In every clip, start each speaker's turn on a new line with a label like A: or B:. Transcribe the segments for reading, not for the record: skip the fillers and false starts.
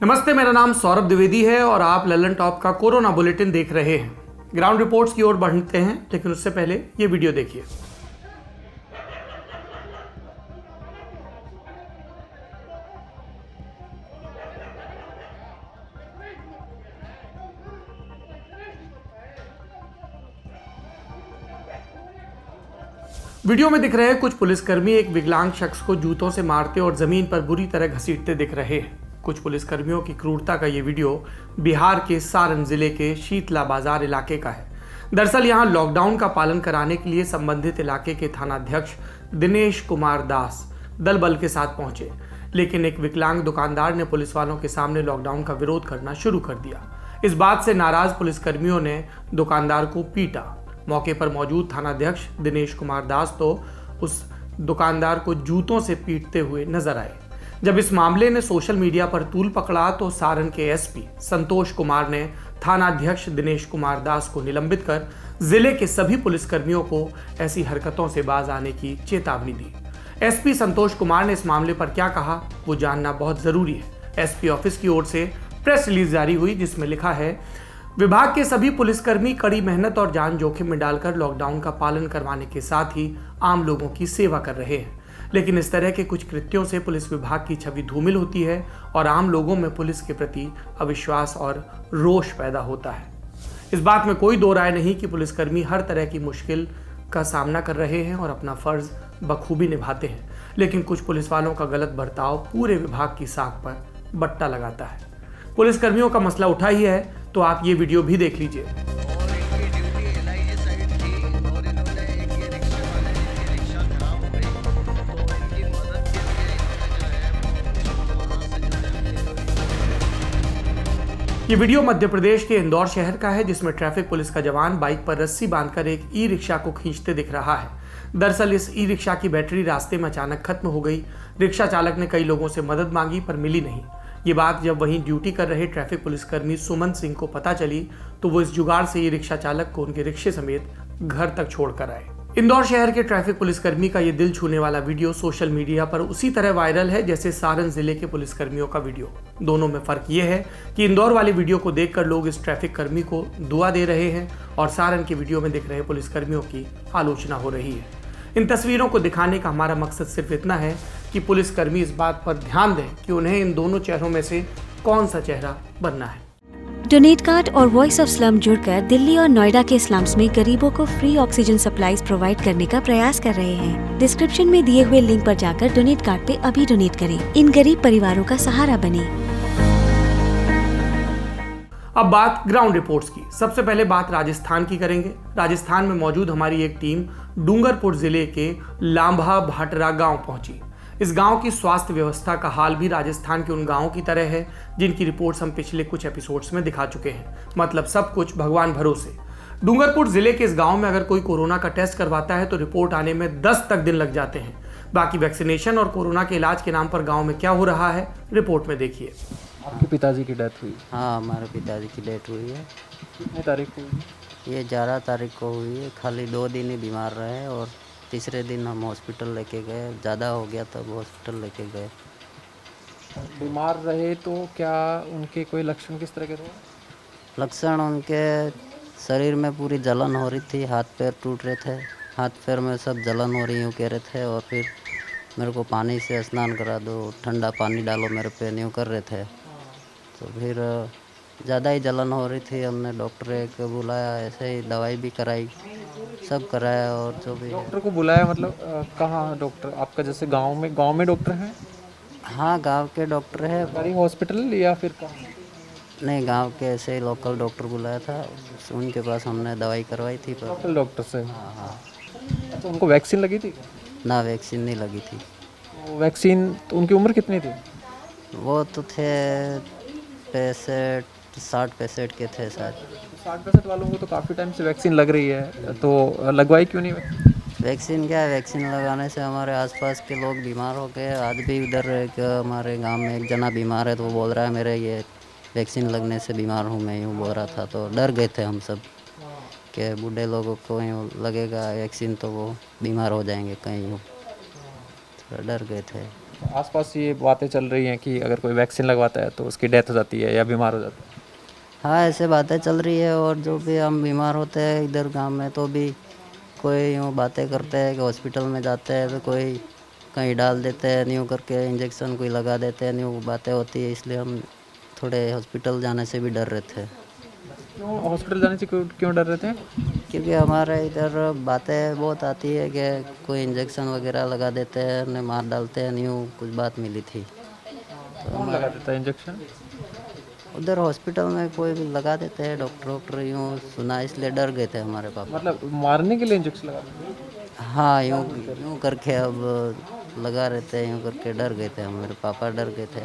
A: नमस्ते, मेरा नाम सौरभ द्विवेदी है और आप ललन टॉप का कोरोना बुलेटिन देख रहे हैं। ग्राउंड रिपोर्ट्स की ओर बढ़ते हैं, लेकिन उससे पहले ये वीडियो देखिए। वीडियो में दिख रहे कुछ पुलिसकर्मी एक विकलांग शख्स को जूतों से मारते और जमीन पर बुरी तरह घसीटते दिख रहे हैं। कुछ पुलिसकर्मियों की क्रूरता का ये वीडियो बिहार के सारण जिले के शीतला बाजार इलाके का है। दरअसल यहां लॉकडाउन का पालन कराने के लिए संबंधित इलाके के थानाध्यक्ष दिनेश कुमार दास दल बल के साथ पहुंचे, लेकिन एक विकलांग दुकानदार ने पुलिस वालों के सामने लॉकडाउन का विरोध करना शुरू कर दिया। इस बात से नाराज पुलिसकर्मियों ने दुकानदार को पीटा। मौके पर मौजूद थानाध्यक्ष दिनेश कुमार दास तो उस दुकानदार को जूतों से पीटते हुए नजर आए। जब इस मामले ने सोशल मीडिया पर तूल पकड़ा तो सारण के एसपी संतोष कुमार ने थानाध्यक्ष दिनेश कुमार दास को निलंबित कर जिले के सभी पुलिसकर्मियों को ऐसी हरकतों से बाज आने की चेतावनी दी। एसपी संतोष कुमार ने इस मामले पर क्या कहा, वो जानना बहुत जरूरी है। एसपी ऑफिस की ओर से प्रेस रिलीज जारी हुई, जिसमें लिखा है, विभाग के सभी पुलिसकर्मी कड़ी मेहनत और जान जोखिम में डालकर लॉकडाउन का पालन करवाने के साथ ही आम लोगों की सेवा कर रहे हैं, लेकिन इस तरह के कुछ कृत्यों से पुलिस विभाग की छवि धूमिल होती है और आम लोगों में पुलिस के प्रति अविश्वास और रोष पैदा होता है। इस बात में कोई दो राय नहीं कि पुलिसकर्मी हर तरह की मुश्किल का सामना कर रहे हैं और अपना फर्ज बखूबी निभाते हैं, लेकिन कुछ पुलिस वालों का गलत बर्ताव पूरे विभाग की साख पर बट्टा लगाता है। पुलिसकर्मियों का मसला उठा ही है, तो आप ये वीडियो भी देख लीजिए। ये वीडियो मध्य प्रदेश के इंदौर शहर का है, जिसमें ट्रैफिक पुलिस का जवान बाइक पर रस्सी बांधकर एक ई रिक्शा को खींचते दिख रहा है। दरअसल इस ई रिक्शा की बैटरी रास्ते में अचानक खत्म हो गई। रिक्शा चालक ने कई लोगों से मदद मांगी पर मिली नहीं। ये बात जब वहीं ड्यूटी कर रहे ट्रैफिक पुलिसकर्मी सुमन सिंह को पता चली तो वो इस जुगाड़ से ई रिक्शा चालक को उनके रिक्शे समेत घर तक छोड़कर आए। इंदौर शहर के ट्रैफिक पुलिसकर्मी का ये दिल छूने वाला वीडियो सोशल मीडिया पर उसी तरह वायरल है जैसे सारण जिले के पुलिसकर्मियों का वीडियो। दोनों में फर्क ये है कि इंदौर वाले वीडियो को देखकर लोग इस ट्रैफिक कर्मी को दुआ दे रहे हैं और सारण के वीडियो में दिख रहे पुलिसकर्मियों की आलोचना हो रही है। इन तस्वीरों को दिखाने का हमारा मकसद सिर्फ इतना है कि पुलिसकर्मी इस बात पर ध्यान दें कि उन्हें इन दोनों चेहरों में से कौन सा चेहरा बनना है।
B: डोनेट कार्ड और वॉइस ऑफ स्लम जुड़कर दिल्ली और नोएडा के स्लम्स में गरीबों को फ्री ऑक्सीजन सप्लाईज प्रोवाइड करने का प्रयास कर रहे हैं। डिस्क्रिप्शन में दिए हुए लिंक पर जाकर डोनेट कार्ड पे अभी डोनेट करें। इन गरीब परिवारों का सहारा बने।
A: अब बात ग्राउंड रिपोर्ट्स की। सबसे पहले बात राजस्थान की करेंगे। राजस्थान में मौजूद हमारी एक टीम डूंगरपुर जिले के लांभा भाटरा गांव पहुंची। इस गांव की स्वास्थ्य व्यवस्था का हाल भी राजस्थान के उन गांवों की तरह है जिनकी रिपोर्ट्स हम पिछले कुछ एपिसोड्स में दिखा चुके हैं। मतलब सब कुछ भगवान भरोसे। डूंगरपुर जिले के इस गांव में अगर कोई कोरोना का टेस्ट करवाता है तो रिपोर्ट आने में 10 तक दिन लग जाते हैं। बाकी वैक्सीनेशन और कोरोना के इलाज के नाम पर गाँव में क्या हो रहा है, रिपोर्ट में देखिए।
C: आपके पिताजी की डेथ हुई?
D: हाँ, हमारे पिताजी की डेथ हुई है।
C: कितने तारीख को हुई?
D: ये 11 तारीख को हुई है। खाली 2 दिन ही बीमार रहे और तीसरे दिन हम हॉस्पिटल लेके गए। ज़्यादा हो गया तब हॉस्पिटल लेके गए।
C: बीमार रहे तो क्या उनके कोई लक्षण किस तरह के थे?
D: लक्षण उनके शरीर में पूरी जलन हो रही थी, हाथ पैर टूट रहे थे, हाथ पैर में सब जलन हो रही यूँ कह रहे थे। और फिर मेरे को पानी से स्नान करा दो, ठंडा पानी डालो मेरे पे, यूँ कर रहे थे। तो फिर ज़्यादा ही जलन हो रही थी। हमने डॉक्टर को बुलाया, ऐसे ही दवाई भी कराई, सब कराया। और जो भी
C: डॉक्टर को बुलाया मतलब कहाँ डॉक्टर आपका? जैसे गांव में डॉक्टर हैं?
D: हाँ, गांव के डॉक्टर है।
C: सरकारी हॉस्पिटल या फिर कहाँ?
D: नहीं, गांव के ऐसे ही लोकल डॉक्टर बुलाया था, उनके पास हमने दवाई करवाई थी। पर
C: लोकल डॉक्टर से?
D: हाँ।
C: अच्छा, उनको वैक्सीन लगी थी?
D: ना, वैक्सीन नहीं लगी थी।
C: वैक्सीन तो उनकी उम्र कितनी थी?
D: वो तो थे 60-65 के थे शायद।
C: 60-65 वालों को तो काफ़ी टाइम से वैक्सीन लग रही है, तो लगवाई क्यों नहीं?
D: वैक्सीन क्या है, वैक्सीन लगाने से हमारे आसपास के लोग बीमार हो गए। आज भी उधर एक हमारे गांव में एक जना बीमार है, तो वो बोल रहा है मेरे ये वैक्सीन लगने से बीमार हूँ मैं, यूँ बोल रहा था। तो डर गए थे हम सब कि बूढ़े लोगों को यूँ लगेगा वैक्सीन तो वो बीमार हो जाएंगे कहीं, यूँ थोड़ा डर गए थे।
C: आसपास ये बातें चल रही हैं कि अगर कोई वैक्सीन लगवाता है तो उसकी डेथ हो जाती है या बीमार हो जाता है।
D: हाँ, ऐसे बातें चल रही है। और जो भी हम बीमार होते हैं इधर गांव में तो भी कोई यूँ बातें करते हैं कि हॉस्पिटल में जाते हैं तो कोई कहीं डाल देते हैं, न्यू करके इंजेक्शन कोई लगा देते हैं, न्यू बातें होती है। इसलिए हम थोड़े हॉस्पिटल जाने से भी डर रहे थे,
C: क्यों हॉस्पिटल जाने से क्यों डर रहे थे?
D: क्योंकि हमारे इधर बातें बहुत आती है कि कोई इंजेक्शन वगैरह लगा देते हैं, उन्हें मार डालते हैं, न्यू कुछ बात मिली थी।
C: कौन लगा देता है इंजेक्शन?
D: उधर हॉस्पिटल में कोई भी लगा देते हैं, डॉक्टर यूँ सुना, इसलिए डर गए थे हमारे पापा।
C: मतलब मारने के लिए इंजेक्शन लगा देते हैं?
D: हाँ, यूँ करके अब लगा रहते हैं, यूँ करके डर गए थे हमारे पापा, डर गए थे।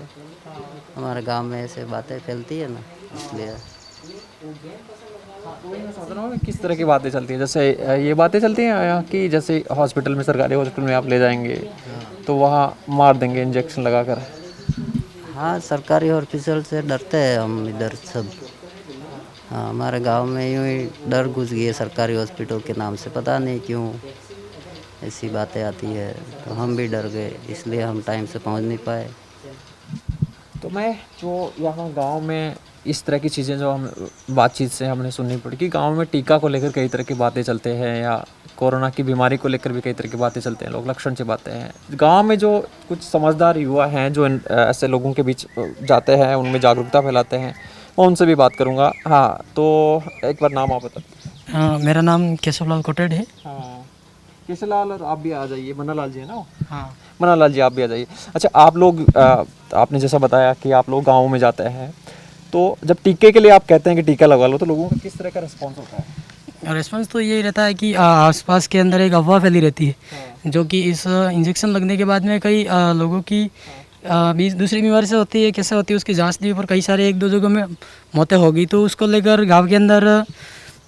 D: हमारे गांव में ऐसे बातें फैलती है ना, इसलिए।
C: मैं समझ रहा हूँ कि किस तरह की बातें चलती हैं, जैसे ये बातें चलती हैं यहाँ की, जैसे हॉस्पिटल में, सरकारी हॉस्पिटल में आप ले जाएंगे तो वहाँ मार देंगे इंजेक्शन लगाकर।
D: हाँ, सरकारी हॉस्पिटल से डरते हैं हम इधर सब। हाँ, हमारे गांव में यूँ ही डर घुस गई है सरकारी हॉस्पिटल के नाम से, पता नहीं क्यों ऐसी बातें आती है, तो हम भी डर गए, इसलिए हम टाइम से पहुंच नहीं पाए।
C: तो मैं जो यहाँ गांव में इस तरह की चीज़ें जो हम बातचीत से हमने सुननी पड़ी कि गांव में टीका को लेकर कई तरह की बातें चलते हैं या कोरोना की बीमारी को लेकर भी कई तरह की बातें चलते हैं, लोग लक्षण से बातें हैं। गांव में जो कुछ समझदार युवा हैं जो ऐसे लोगों के बीच जाते हैं, उनमें जागरूकता फैलाते हैं, मैं उनसे भी बात करूँगा। हाँ, तो एक बार नाम आप बताओ।
E: हाँ, मेरा नाम केशवलाल कोटेड है।
C: हाँ, केशवलाल, और आप भी आ जाइए, मन्नालाल जी है ना?
E: हाँ,
C: मन्नालाल जी आप भी आ जाइए। अच्छा, आप लोग आपने जैसा बताया कि आप लोग गाँव में जाते हैं, तो जब टीके के लिए आप कहते हैं कि टीका लगवा लो तो लोगों का किस तरह का रिस्पॉन्स होता है?
E: रिस्पॉन्स तो यही रहता है कि आसपास के अंदर एक अफवाह फैली रहती है, जो कि इस इंजेक्शन लगने के बाद में कई लोगों की दूसरी बीमारी से होती है, कैसे होती है उसकी जांच दी, पर कई सारे एक दो जगहों में मौतें हो गई, तो उसको लेकर गांव के अंदर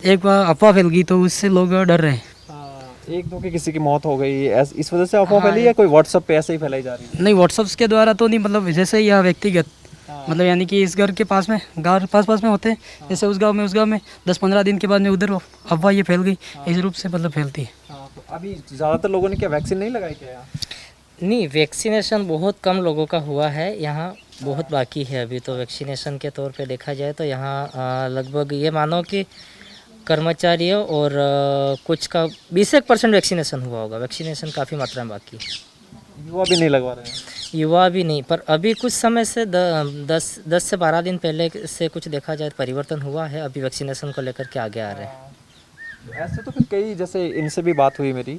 E: एक अफवाह फैल गई, तो उससे लोग डर रहे हैं।
C: एक दो की किसी की मौत हो गई इस वजह से अफवाह फैली है, कोई व्हाट्सएप पे ऐसे ही फैलाई जा रही है?
E: नहीं, व्हाट्सअप के द्वारा तो नहीं, मतलब जैसे यह व्यक्तिगत, मतलब यानी कि इस घर के पास में, गाँव पास में होते हैं, जैसे उस गांव में 10-15 दिन के बाद में उधर अफवाह ये फैल गई, इस रूप से मतलब फैलती है।
C: तो अभी ज़्यादातर लोगों ने क्या वैक्सीन नहीं लगाई क्या यहाँ?
F: नहीं, वैक्सीनेशन बहुत कम लोगों का हुआ है, यहाँ बहुत बाकी है अभी तो। वैक्सीनेशन के तौर पे देखा जाए तो यहाँ लगभग ये मानो कि कर्मचारियों और कुछ का 20% वैक्सीनेशन हुआ होगा। वैक्सीनेशन काफ़ी मात्रा में बाकी है।
C: युवा भी नहीं लगवा रहे हैं?
F: युवा भी नहीं, पर अभी कुछ समय से 10 से 12 दिन पहले से कुछ देखा जाए परिवर्तन हुआ है, अभी वैक्सीनेशन को लेकर के आगे आ रहे हैं।
C: ऐसे तो फिर कई, जैसे इनसे भी बात हुई मेरी,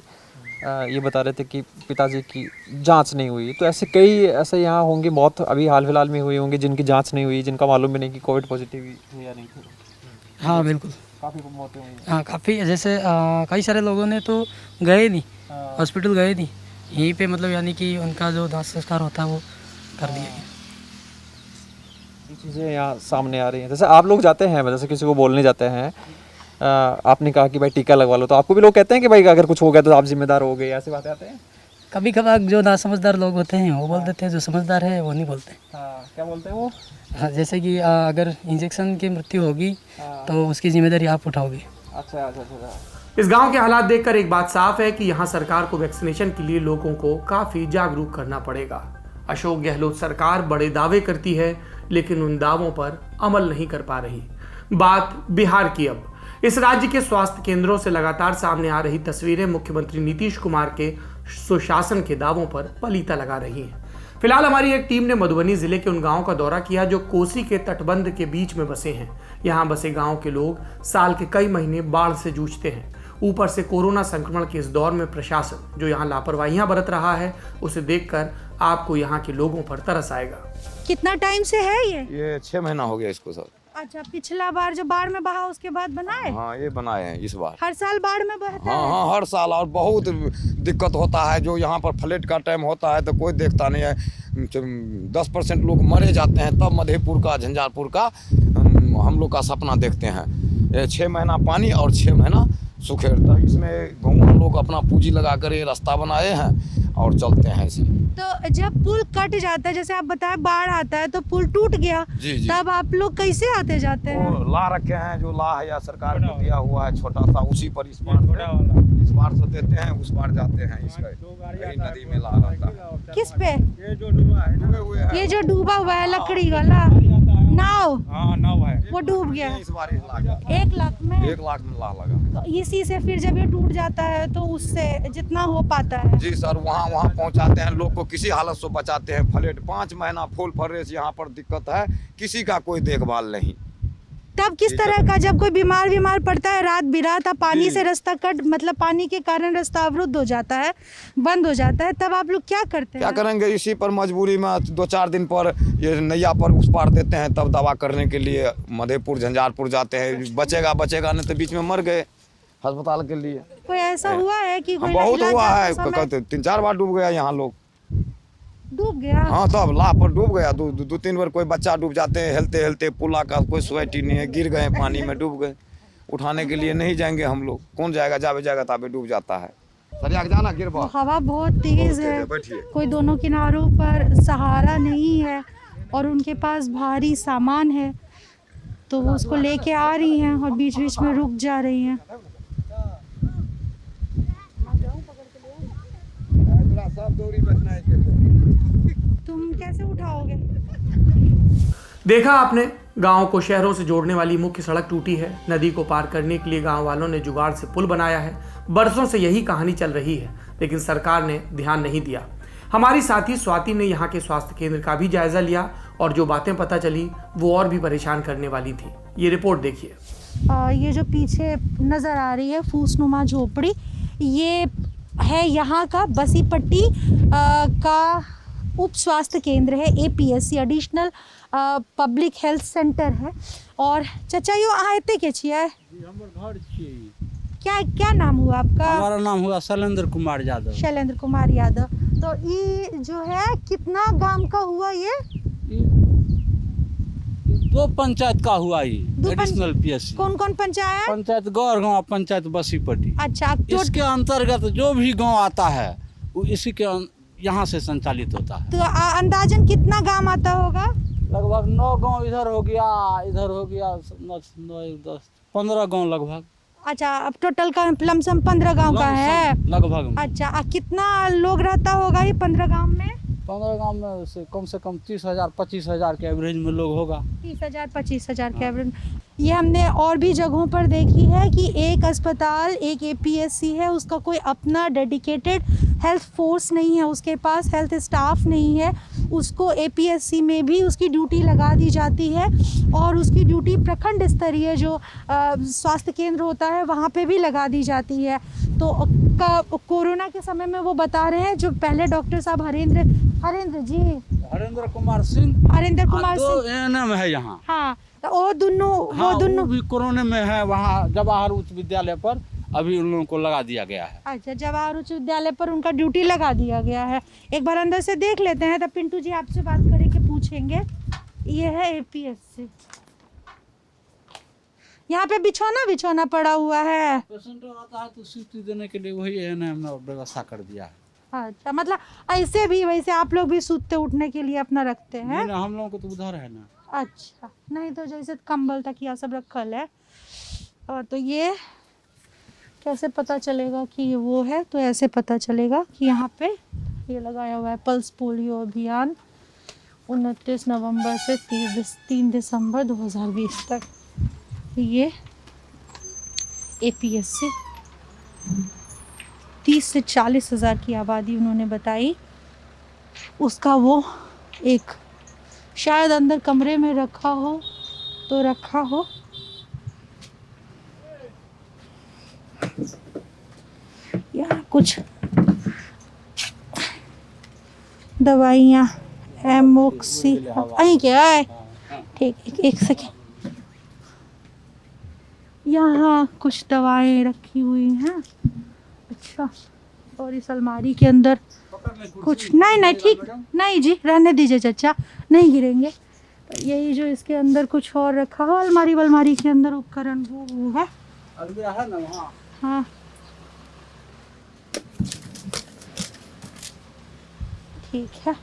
C: ये बता रहे थे कि पिताजी की जांच नहीं हुई, तो ऐसे कई ऐसे यहाँ होंगे, मौत अभी हाल फिलहाल में हुई होंगी जिनकी जांच नहीं हुई, जिनका मालूम भी नहीं कि कोविड पॉजिटिव हुई या नहीं थी।
E: हाँ बिल्कुल,
C: काफ़ी मौतें हुई।
E: हाँ काफ़ी, जैसे कई सारे लोगों ने तो गए नहीं, हॉस्पिटल गए नहीं, यहीं पे मतलब यानी कि उनका जो दाह संस्कार होता है वो कर दिया गया।
C: ये चीज़ें यहाँ सामने आ रही हैं। जैसे आप लोग जाते हैं, जैसे किसी को बोलने जाते हैं, आपने कहा कि भाई टीका लगवा लो, तो आपको भी लोग कहते हैं कि भाई अगर कुछ हो गया तो आप जिम्मेदार हो गए, ऐसी बातें आते हैं?
E: कभी कभार जो ना समझदार लोग होते हैं वो बोल देते हैं, जो समझदार है वो नहीं बोलते।
C: हाँ, क्या बोलते हैं वो?
E: हाँ, जैसे कि अगर इंजेक्शन की मृत्यु होगी तो उसकी जिम्मेदारी आप उठाओगे।
C: अच्छा।
A: इस गांव के हालात देखकर एक बात साफ है कि यहां सरकार को वैक्सीनेशन के लिए लोगों को काफी जागरूक करना पड़ेगा। अशोक गहलोत सरकार बड़े दावे करती है, लेकिन उन दावों पर अमल नहीं कर पा रही। बात बिहार की। अब इस राज्य के स्वास्थ्य केंद्रों से लगातार सामने आ रही तस्वीरें मुख्यमंत्री नीतीश कुमार के सुशासन के दावों पर पलीता लगा रही हैं। फिलहाल हमारी एक टीम ने मधुबनी जिले के उन गांवों का दौरा किया जो कोसी के तटबंध के बीच में बसे हैं। यहाँ बसे गांव के लोग साल के कई महीने बाढ़ से जूझते हैं। ऊपर से कोरोना संक्रमण के इस दौर में प्रशासन जो यहाँ लापरवाहियां बरत रहा है, उसे देखकर आपको यहाँ के लोगों पर तरस आएगा।
G: कितना टाइम से है ये
H: 6 महीना हो गया इसको सर।
G: अच्छा, पिछला बार जो बाढ़ में बहा उसके बाद बनाए?
H: हाँ, ये बनाए हैं इस बार।
G: हर साल बाढ़ में बहता है?
H: हाँ, हर साल, और बहुत दिक्कत होता है। जो यहाँ पर फ्लड का टाइम होता है तो कोई देखता नहीं है, 10% लोग मरे जाते हैं, तब मधेपुर का, झंझारपुर का हम लोग का सपना देखते हैं। 6 महीना पानी और 6 महीना सुखेड़ता। इसमें गाँव लोग अपना पूंजी लगा कर ये रास्ता बनाए हैं और चलते हैं ऐसे।
G: तो जब पुल कट जाता है, जैसे आप बताए बाढ़ आता है तो पुल टूट गया,
H: जी।
G: तब आप लोग कैसे आते जाते हैं?
H: ला रखे हैं, जो ला है या सरकार को दिया हुआ है छोटा सा, उसी पर इस बार इस पार से देते हैं, उस पार जाते हैं, इसका यही नदी में ला रहता है।
G: किस पे?
H: डूबे हुए हैं।
G: ये जो डूबा हुआ है लकड़ी वाला नाव,
H: हाँ नाव है,
G: वो डूब गया
H: इस बार
G: 1 लाख में।
H: 1 लाख में ला लगा।
G: तो इसी से फिर जब ये टूट जाता है तो उससे जितना हो पाता है।
H: जी सर, वहाँ पहुँचाते हैं लोग को, किसी हालत से बचाते हैं। फ्लड 5 महीना फुल फर्रेस यहाँ पर दिक्कत है, किसी का कोई देखभाल नहीं।
G: तब किस तरह का, जब कोई बीमार पड़ता है रात बिरात, अब पानी से रास्ता मतलब पानी के कारण रास्ता अवरुद्ध हो जाता है, बंद हो जाता है, तब आप लोग क्या करते हैं?
H: क्या करेंगे, इसी पर मजबूरी में 2-4 दिन पर ये नैया पर उस पार देते हैं, तब दवा करने के लिए मधेपुर झंझारपुर जाते हैं। बचेगा नहीं तो बीच में मर गए अस्पताल के लिए।
G: कोई ऐसा हुआ है कि कोई
H: बहुत
G: इलाज
H: हुआ
G: करते
H: है,
G: समय
H: 3-4 बार डूब गया यहाँ लोग।
G: डूब गया?
H: हाँ, तब लाह पर डूब गया। 2-3 बार कोई बच्चा डूब जाते हैं, हेलते पुला का कोई स्वेटी नहीं है, गिर गए पानी में, डूब गए। उठाने के लिए नहीं जाएंगे हम लोग, कौन जाएगा, जाएगा तब डूब जाता है। जाना गिर बा।
G: हवा बहुत तेज है, कोई दोनों किनारों पर सहारा नहीं है और उनके पास भारी सामान है, तो वो उसको लेके आ रही हैं और बीच बीच में रुक जा रही हैं। तुम कैसे उठाओगे?
A: देखा आपने, गांव को शहरों से जोड़ने वाली मुख्य सड़क टूटी है। नदी को पार करने के लिए गांव वालों ने जुगाड़ से पुल बनाया है। बरसों से यही कहानी चल रही है, लेकिन सरकार ने ध्यान नहीं दिया। हमारी साथी स्वाति ने यहाँ के स्वास्थ्य केंद्र का भी जायजा लिया और जो बातें पता चली वो और भी परेशान करने वाली थी। ये रिपोर्ट देखिए।
G: ये जो पीछे नज़र आ रही है फूसनुमा झोपड़ी, ये है यहाँ का बसीपट्टी का उप स्वास्थ्य केंद्र है। APSC additional public health centre है। और चाचा यो आते के छिए? क्या नाम हुआ आपका?
I: हमारा नाम हुआ शैलेंद्र कुमार यादव।
G: शैलेंद्र कुमार यादव। तो ये जो है कितना गांव का हुआ ये?
I: 2 पंचायत का हुआ ये एडिशनल PSC।
G: कौन कौन पंचायत?
I: पंचायत गौर गाँव, पंचायत बसीपट्टी।
G: अच्छा,
I: इसके अंतर्गत जो भी गांव आता है वो इसी के यहाँ से संचालित होता है।
G: तो अंदाजन कितना गांव आता होगा?
I: लगभग 9 गांव इधर हो गया 9, 10, 15 गांव लगभग।
G: अच्छा, अब टोटल का लमसम 15 गांव का है
I: लगभग।
G: अच्छा, कितना लोग रहता होगा ये 15 गांव में?
I: 15 गांव में से कम 30,000 25,000 के एवरेज में लोग होगा।
G: 30,000 25,000 के एवरेज। ये हमने और भी जगहों पर देखी है कि एक अस्पताल, एक APSC है, उसका कोई अपना डेडिकेटेड हेल्थ फोर्स नहीं है, उसके पास हेल्थ स्टाफ नहीं है। उसको APSC में भी उसकी ड्यूटी लगा दी जाती है और उसकी ड्यूटी प्रखंड स्तरीय जो स्वास्थ्य केंद्र होता है वहाँ पे भी लगा दी जाती है। तो कोरोना के समय में वो बता रहे हैं, जो पहले डॉक्टर साहब
I: हरेंद्र कुमार सिंह ANM है यहाँ।
G: हाँ, तो वो दोनों
I: भी कोरोना में है वहाँ जवाहर उच्च विद्यालय पर, अभी उन लोगों को लगा दिया गया है।
G: अच्छा, जवाहर उच्च विद्यालय पर उनका ड्यूटी लगा दिया गया है। एक बार अंदर से देख लेते हैं, तब पिंटू जी आपसे बात करके पूछेंगे। ये है APSC। यहाँ पे बिछौना पड़ा हुआ है।
I: पेशेंट आता है तो सीट देने के लिए वही ANM ने व्यवस्था कर दिया है।
G: अच्छा, मतलब ऐसे भी वैसे आप लोग भी सूते उठने के लिए अपना रखते हैं?
I: नहीं, हम लोगों को तो उधर है ना।
G: अच्छा, नहीं तो जैसे कंबल तकिया सब रखल है। और तो ये कैसे पता चलेगा कि ये वो है? तो ऐसे पता चलेगा कि यहाँ पे ये लगाया हुआ है पल्स पोलियो अभियान 29 नवंबर से 3 दिसंबर 2020 तक। ये APSC 30 से 40 हज़ार की आबादी उन्होंने बताई। उसका वो एक शायद अंदर कमरे में रखा हो तो रखा हो। यहाँ कुछ दवाइयाँ एमोक्सी अहीं क्या है? ठीक, एक सेकेंड। यहाँ कुछ दवाएं रखी हुई हैं। अच्छा, और इस अलमारी के अंदर कुछ नहीं ठीक नहीं जी, रहने दीजिए चाचा, नहीं गिरेंगे। यही जो इसके अंदर कुछ और रखा हो अलमारी के अंदर उपकरण, वो है ना वहाँ। हाँ, ठीक है।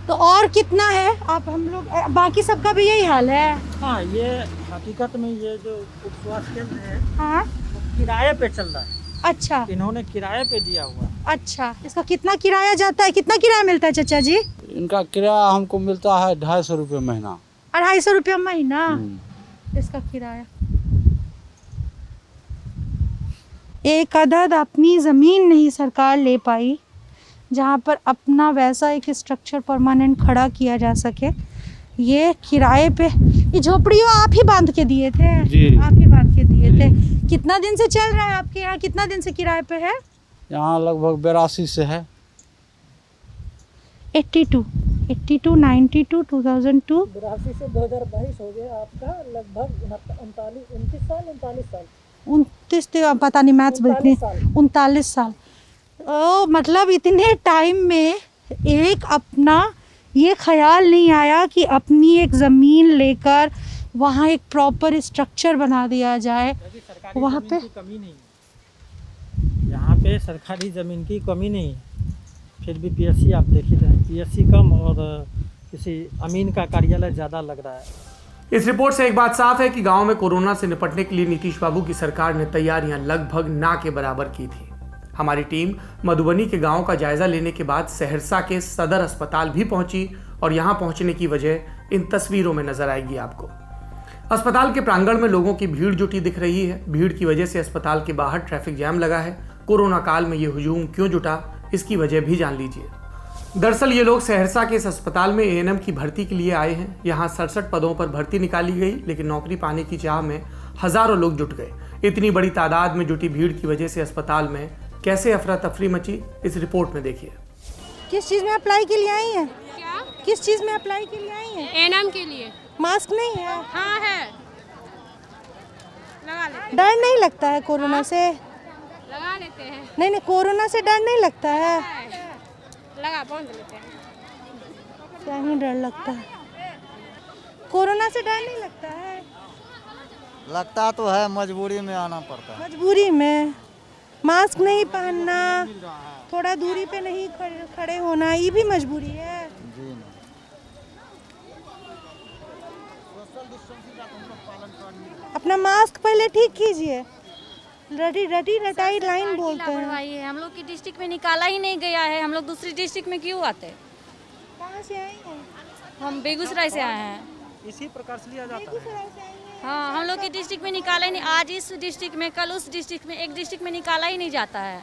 G: तो और कितना है? आप हम लोग बाकी सबका भी यही हाल है?
I: हाँ, ये हकीकत में ये जो उपस्वास्थ्य केंद्र है,
G: हाँ,
I: किराए पे चल रहा है,
G: अच्छा
I: इन्होंने किराए पे दिया हुआ है।
G: अच्छा, इसका कितना किराया जाता है, कितना किराया मिलता है चाचा जी?
I: इनका किराया हमको मिलता है 250 रुपये महीना।
G: 250 रुपया महीना इसका किराया। एक अदद अपनी ज़मीन नहीं सरकार ले पाई जहाँ पर अपना वैसा एक स्ट्रक्चर परमानेंट खड़ा किया जा सके। ये किराए पे, ये झोपड़ियों आप ही बांध के दिए थे?
I: जी।
G: आप ही बांध के दिए थे। कितना दिन से चल रहा है आपके यहाँ, कितना दिन से किराए पे है?
I: यहाँ लगभग 82 से है।
G: 82, 92, 2002,
I: 82 से 2022 हो गया आपका लगभग 39 साल।
G: 29 पता नहीं, मैथ्स बदली, 39 साल। ओ मतलब इतने टाइम में एक अपना ये ख्याल नहीं आया कि अपनी एक ज़मीन लेकर वहाँ एक प्रॉपर स्ट्रक्चर बना दिया जाए। वहाँ पे
I: कमी नहीं है, यहाँ पे सरकारी ज़मीन की कमी नहीं है, फिर भी पीएससी आप देख ही रहे हैं, पीएससी कम और किसी अमीन का कार्यालय ज़्यादा लग रहा है।
A: इस रिपोर्ट से एक बात साफ है कि गांव में कोरोना से निपटने के लिए नीतीश बाबू की सरकार ने तैयारियां लगभग ना के बराबर की थी। हमारी टीम मधुबनी के गांव का जायजा लेने के बाद सहरसा के सदर अस्पताल भी पहुंची और यहां पहुंचने की वजह इन तस्वीरों में नजर आएगी आपको। अस्पताल के प्रांगण में लोगों की भीड़ जुटी दिख रही है। भीड़ की वजह से अस्पताल के बाहर ट्रैफिक जैम लगा है। कोरोना काल में ये हुजूम क्यों जुटा, इसकी वजह भी जान लीजिए। दरअसल ये लोग सहरसा के इस अस्पताल में एएनएम की भर्ती के लिए आए हैं। यहाँ 67 पदों पर भर्ती निकाली गई, लेकिन नौकरी पाने की चाह में हजारों लोग जुट गए। इतनी बड़ी तादाद में जुटी भीड़ की वजह से अस्पताल में कैसे अफरा तफरी मची, इस रिपोर्ट में देखिए।
G: किस चीज़ में अप्लाई के लिए आई हैं?
J: क्या?
G: किस चीज़ में अप्लाई के लिए आई हैं?
J: एएनएम के लिए।
G: मास्क नहीं है?
J: हाँ है, लगा लेते
G: डर नहीं लगता है कोरोना से?
J: लगा लेते हैं।
G: नहीं, कोरोना से डर नहीं लगता है?
J: लगा बांध लेते हैं।
G: क्या ही डर लगता है, कोरोना से डर नहीं लगता है?
K: लगता तो है, मजबूरी में आना पड़ता है।
G: मजबूरी में मास्क नहीं पहनना, थोड़ा दूरी पे नहीं खड़े होना, ये भी मजबूरी है।
K: जी
G: अपना मास्क पहले ठीक कीजिए। रटाई लाइन बोलते हैं।
J: लापरवाही है, हम लोग की डिस्ट्रिक्ट में निकाला ही नहीं गया है। हम लोग दूसरी डिस्ट्रिक्ट में क्यों आते हैं?
G: कहाँ से आई हैं?
J: हम बेगूसराय से आए हैं।
I: इसी प्रकार से लिया जाता है।
J: हाँ, हम लोग की डिस्ट्रिक्ट में निकाला ही नहीं। आज इस डिस्ट्रिक्ट में, कल उस डिस्ट्रिक्ट में, एक डिस्ट्रिक्ट में निकाला ही नहीं जाता है।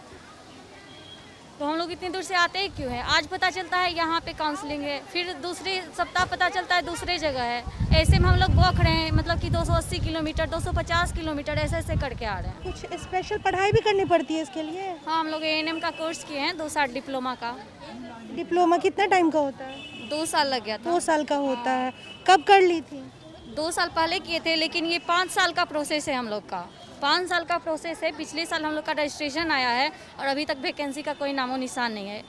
J: तो हम लोग इतनी दूर से आते ही क्यों हैं? आज पता चलता है यहाँ पे काउंसलिंग है, फिर दूसरे सप्ताह पता चलता है दूसरे जगह है। ऐसे में हम लोग बौख रहे हैं, मतलब कि 280 किलोमीटर, 250 किलोमीटर ऐसे करके आ रहे हैं।
G: कुछ स्पेशल पढ़ाई भी करनी पड़ती है इसके लिए?
J: हाँ, हम लोग एएनएम का कोर्स किए हैं, 2 साल डिप्लोमा का।
G: डिप्लोमा कितना टाइम का होता है?
J: 2 साल लग गया था।
G: 2 साल का होता है। कब कर ली थी?
J: 2 साल पहले किए थे, लेकिन ये 5 साल का प्रोसेस है हम लोग का। 5 साल का प्रोसेस है। पिछले साल हम लोग का रजिस्ट्रेशन आया है और अभी तक वैकेंसी का कोई नामो निशान नहीं है।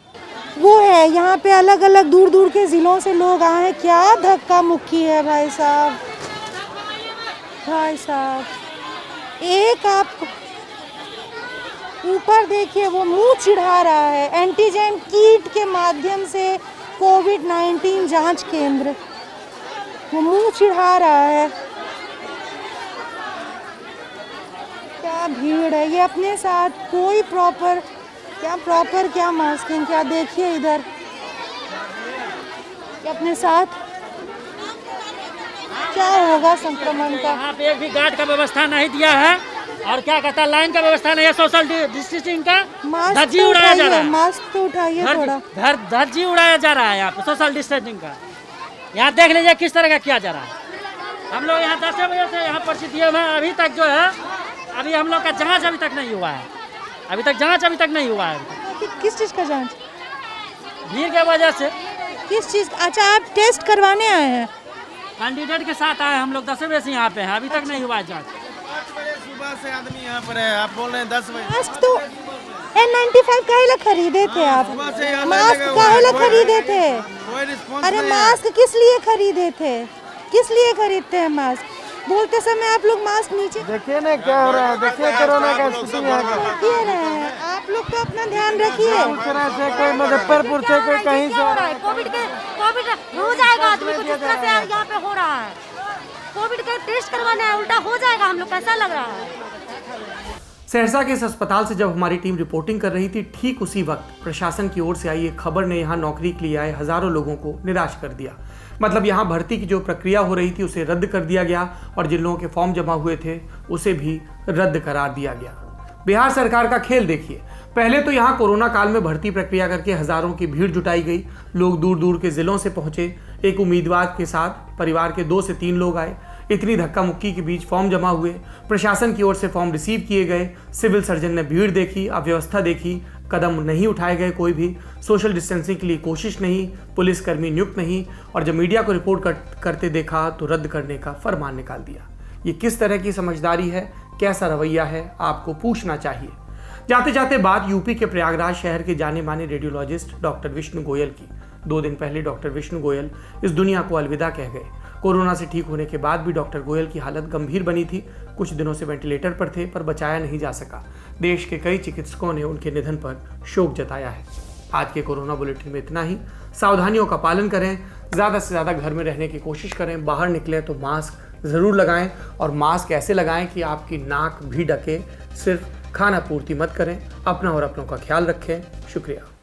G: वो है, यहाँ पे अलग अलग दूर दूर के ज़िलों से लोग आए हैं। क्या धक्का मुक्की है भाई साहब, भाई साहब। एक आप ऊपर देखिए, वो मुंह चिढ़ा रहा है। एंटीजन किट के माध्यम से कोविड-19 जांच केंद्र, वो मुंह चिढ़ा रहा है। क्या भीड़ है। ये अपने साथ कोई प्रॉपर क्या मास्किंग, क्या देखिए इधर, ये अपने साथ क्या होगा संक्रमण का।
I: यहाँ पे एक भी गार्ड का व्यवस्था नहीं दिया है और क्या कहता है, लाइन का व्यवस्था नहीं है, सोशल डिस्टेंसिंग का धज्जी उड़ाया जा रहा है।
G: मास्क तो उठाइए थोड़ा।
I: धज्जी उड़ाया जा रहा है यहाँ पे सोशल डिस्टेंसिंग का। यहाँ देख लीजिए किस तरह का किया जा रहा है। हम लोग यहाँ 10 बजे से यहाँ पर दिए हुए हैं, अभी तक जो है, अभी हम लोग का जांच अभी तक नहीं हुआ है। अभी तक जांच नहीं हुआ है।
G: किस चीज़ का जांच?
I: भीड़ के वजह से।
G: किस चीज़? अच्छा, आप टेस्ट करवाने आए हैं?
I: कैंडिडेट के साथ आए हम लोग 10 बजे से यहाँ पे हैं, अभी तक नहीं हुआ है जांच।
K: 5 बजे सुबह से आदमी यहाँ पर है, आप बोल रहे हैं 10 बजे।
G: मास्क तो N95 काहे खरीदे थे आप? मास्क काहे खरीदे थे? अरे मास्क किस लिए खरीदे थे? किस लिए खरीदते हैं मास्क? बोलते समय आप लोग मास्क नीचे
K: देखिए ना क्या हो रहा है, देखिए कोरोना का स्थिति यहाँ का।
G: रखिए रहे हैं आप लोग, तो अपना ध्यान रखिए।
K: से कोई मुजफ्फरपुर से कोई कहीं से
J: कोविड हो जाएगा आदमी को, जिस तरह से यहाँ पे हो रहा है। कोविड के टेस्ट करवाना है, उल्टा हो जाएगा हम लोग, कैसा लग रहा है?
A: सहरसा के इस अस्पताल से जब हमारी टीम रिपोर्टिंग कर रही थी, ठीक उसी वक्त प्रशासन की ओर से आई एक खबर ने यहाँ नौकरी के लिए आए हजारों लोगों को निराश कर दिया। मतलब यहाँ भर्ती की जो प्रक्रिया हो रही थी उसे रद्द कर दिया गया और जिन लोगों के फॉर्म जमा हुए थे उसे भी रद्द करार दिया गया। बिहार सरकार का खेल देखिए। पहले तो यहाँ कोरोना काल में भर्ती प्रक्रिया करके हजारों की भीड़ जुटाई गई। लोग दूर दूर के जिलों से पहुंचे। एक उम्मीदवार के साथ परिवार के 2 से 3 लोग आए। इतनी धक्का मुक्की के बीच फॉर्म जमा हुए। प्रशासन की ओर से फॉर्म रिसीव किए गए। सिविल सर्जन ने भीड़ देखी, अव्यवस्था देखी, कदम नहीं उठाए गए कोई भी। सोशल डिस्टेंसिंग के लिए कोशिश नहीं, पुलिसकर्मी नियुक्त नहीं, और जब मीडिया को रिपोर्ट करते देखा तो रद्द करने का फरमान निकाल दिया। ये किस तरह की समझदारी है, कैसा रवैया है, आपको पूछना चाहिए। जाते जाते बात यूपी के प्रयागराज शहर के जाने माने रेडियोलॉजिस्ट डॉक्टर विष्णु गोयल की। 2 दिन पहले डॉक्टर विष्णु गोयल इस दुनिया को अलविदा कह गए। कोरोना से ठीक होने के बाद भी डॉक्टर गोयल की हालत गंभीर बनी थी। कुछ दिनों से वेंटिलेटर पर थे, पर बचाया नहीं जा सका। देश के कई चिकित्सकों ने उनके निधन पर शोक जताया है। आज के कोरोना बुलेटिन में इतना ही। सावधानियों का पालन करें, ज़्यादा से ज़्यादा घर में रहने की कोशिश करें। बाहर निकलें तो मास्क ज़रूर लगाएं, और मास्क ऐसे लगाएं कि आपकी नाक भी ढके। सिर्फ खाना पूर्ति मत करें। अपना और अपनों का ख्याल रखें। शुक्रिया।